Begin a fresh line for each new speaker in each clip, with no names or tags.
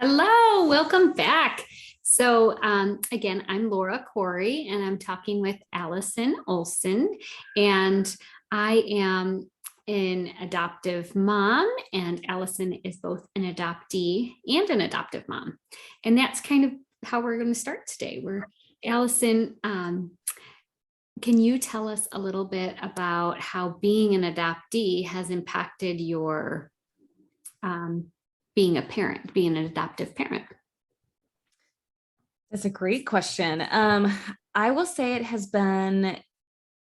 Hello, welcome back. Again, I'm Laura Corey, and I'm talking with Allison Olson, and I am an adoptive mom, and Allison is both an adoptee and an adoptive mom. And that's kind of how we're going to start today. Allison, can you tell us a little bit about how being an adoptee has impacted your being a parent, being an adoptive parent?
That's a great question. I will say it has been,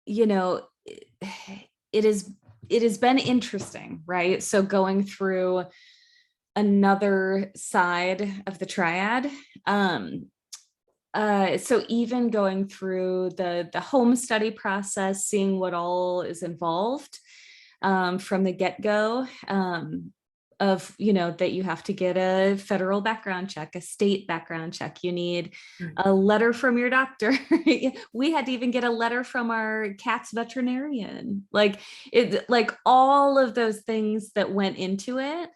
it has been interesting, right? So going through another side of the triad. So even going through the home study process, seeing what all is involved from the get-go, that you have to get a federal background check, a state background check. You need a letter from your doctor. We had to even get a letter from our cat's veterinarian. Like all of those things that went into it,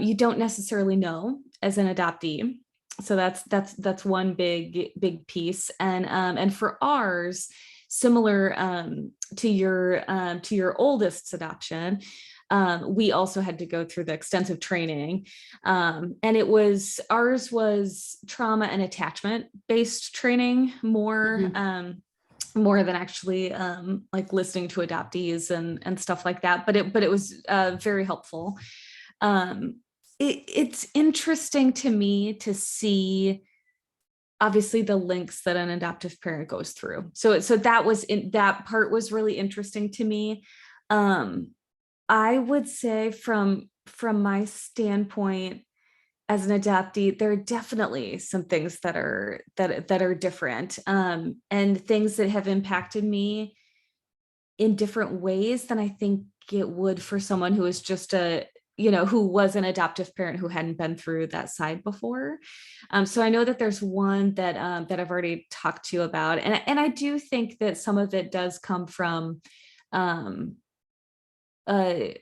you don't necessarily know as an adoptee. So that's one big piece. And for ours, similar to your oldest's adoption, we also had to go through the extensive training. And ours was trauma and attachment based training more than actually like listening to adoptees and stuff like that. But it was very helpful. It's interesting to me to see obviously the links that an adoptive parent goes through. So that part was really interesting to me. I would say from my standpoint as an adoptee, there are definitely some things that are different, and things that have impacted me in different ways than I think it would for someone who is just who was an adoptive parent who hadn't been through that side before. So I know that there's one that I've already talked to you about, and I do think that some of it does come from a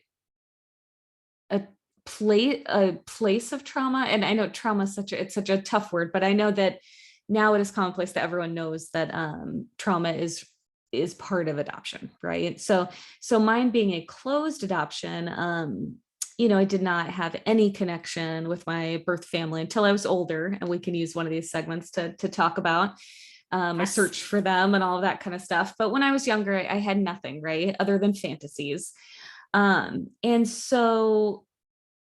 place of trauma. And I know trauma is such a tough word, but I know that now it is commonplace that everyone knows that trauma is part of adoption, right? So mine being a closed adoption, I did not have any connection with my birth family until I was older, and we can use one of these segments to talk about a search for them and all of that kind of stuff. But when I was younger, I had nothing, right, other than fantasies. And so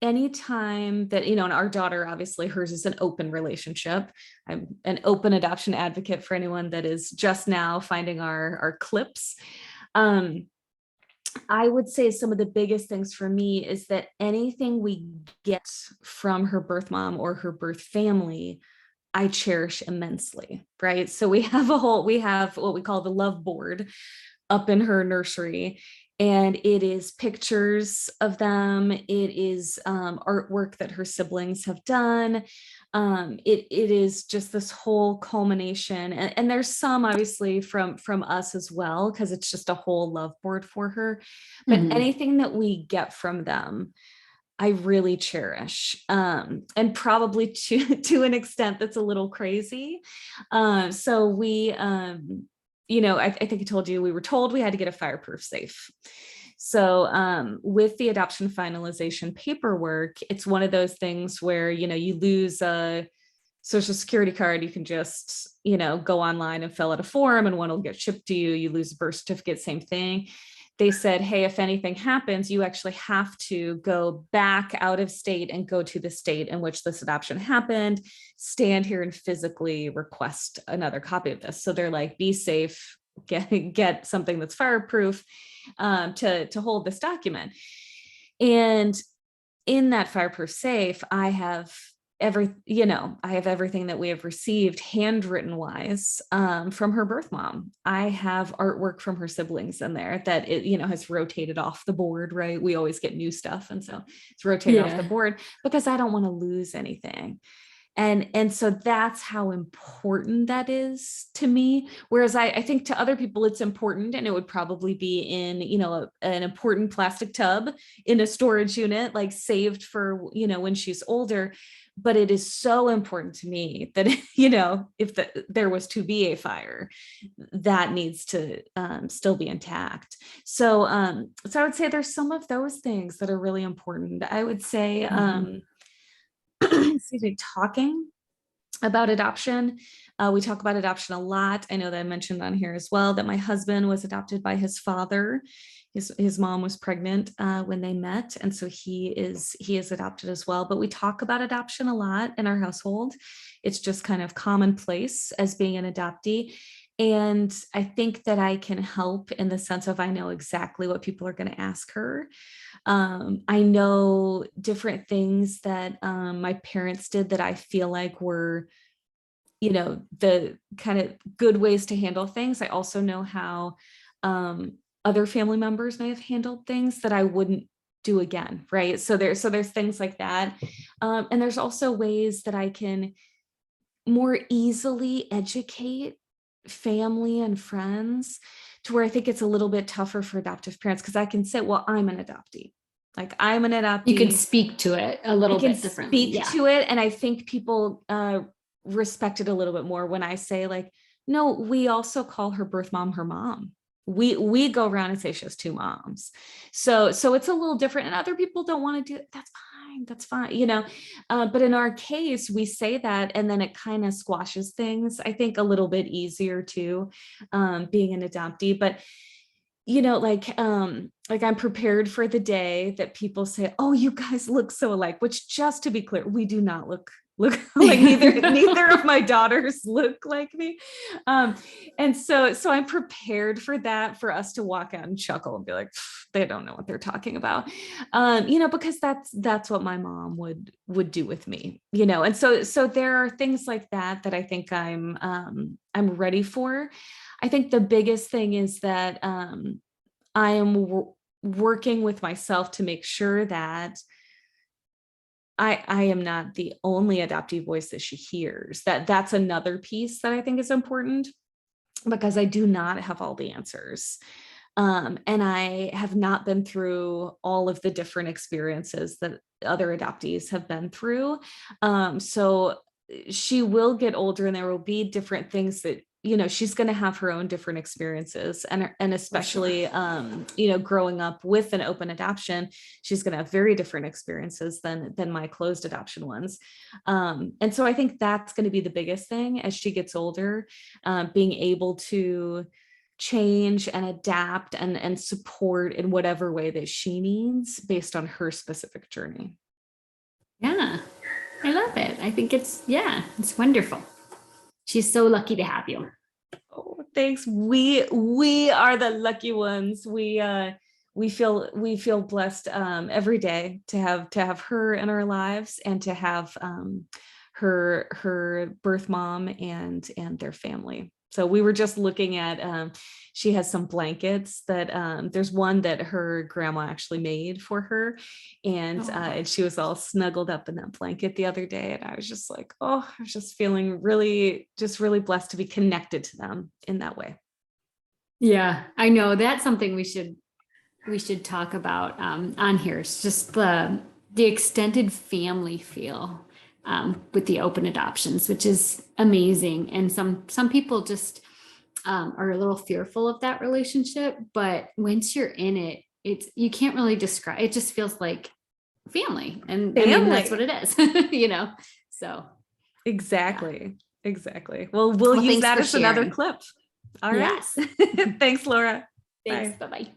anytime that, and our daughter, obviously hers is an open relationship. I'm an open adoption advocate for anyone that is just now finding our clips. I would say some of the biggest things for me is that anything we get from her birth mom or her birth family, I cherish immensely, right? So we have what we call the love board up in her nursery. And it is pictures of them. It is artwork that her siblings have done. It is just this whole culmination. And there's some obviously from us as well, because it's just a whole love board for her. But anything that we get from them, I really cherish, and probably to an extent that's a little crazy. So we, I think I told you, we were told we had to get a fireproof safe. So with the adoption finalization paperwork, it's one of those things where, you lose a social security card, you can just, go online and fill out a form and one will get shipped to you. You lose a birth certificate, same thing. They said, hey, if anything happens, you actually have to go back out of state and go to the state in which this adoption happened, stand here and physically request another copy of this. So they're like, be safe, get something that's fireproof to hold this document. And in that fireproof safe, I have everything that we have received handwritten wise from her birth mom. I have artwork from her siblings in there that has rotated off the board, right? We always get new stuff. And so it's rotated off the board because I don't want to lose anything. And so that's how important that is to me. Whereas I think to other people it's important, and it would probably be in, an important plastic tub in a storage unit, like saved for, when she's older. But it is so important to me that, if there was to be a fire, that needs to still be intact. So I would say there's some of those things that are really important. I would say, excuse me, talking about adoption. We talk about adoption a lot. I know that I mentioned on here as well that my husband was adopted by his father. His mom was pregnant when they met, and so he is adopted as well. But we talk about adoption a lot in our household. It's just kind of commonplace as being an adoptee. And I think that I can help in the sense of I know exactly what people are going to ask her. I know different things that my parents did that I feel like were, the kind of good ways to handle things. I also know how other family members may have handled things that I wouldn't do again, right? So there's things like that. And there's also ways that I can more easily educate family and friends, to where I think it's a little bit tougher for adoptive parents, because I can say, well, I'm an adoptee. Like, I'm an adoptee.
You can speak to it a little bit differently.
Speak to it. And I think people respect it a little bit more when I say, like, no, we also call her birth mom her mom. We go around and say she has two moms. So it's a little different, and other people don't want to do it. That's fine. But in our case, we say that, and then it kind of squashes things, I think, a little bit easier too, being an adoptee. But like I'm prepared for the day that people say, oh, you guys look so alike, which, just to be clear, we do not look like neither of my daughters look like me. And so I'm prepared for that, for us to walk out and chuckle and be like, they don't know what they're talking about. Because that's what my mom would do with me, and so there are things like that I think I'm ready for. I think the biggest thing is that I am working with myself to make sure that I am not the only adoptee voice that she hears. That's another piece that I think is important, because I do not have all the answers. And I have not been through all of the different experiences that other adoptees have been through. So she will get older, and there will be different things that, she's going to have her own different experiences, and especially, growing up with an open adoption, she's going to have very different experiences than my closed adoption ones. And so I think that's going to be the biggest thing as she gets older, being able to change and adapt and support in whatever way that she needs based on her specific journey.
Yeah, I love it. I think it's wonderful. She's so lucky to have you.
Oh, thanks. We are the lucky ones. We feel blessed every day to have her in our lives, and to have her birth mom and their family. So we were just looking at, she has some blankets that there's one that her grandma actually made for her. And she was all snuggled up in that blanket the other day. And I was just like, I was just feeling really blessed to be connected to them in that way.
Yeah, I know that's something we should talk about on here. It's just the extended family feel with the open adoptions, which is amazing. And some people just are a little fearful of that relationship, but once you're in it, you can't really describe. It just feels like family, and I mean, that's what it is, So
exactly. Well, we'll use that as another clip. All right. Yes. Thanks, Laura.
Thanks. Bye-bye.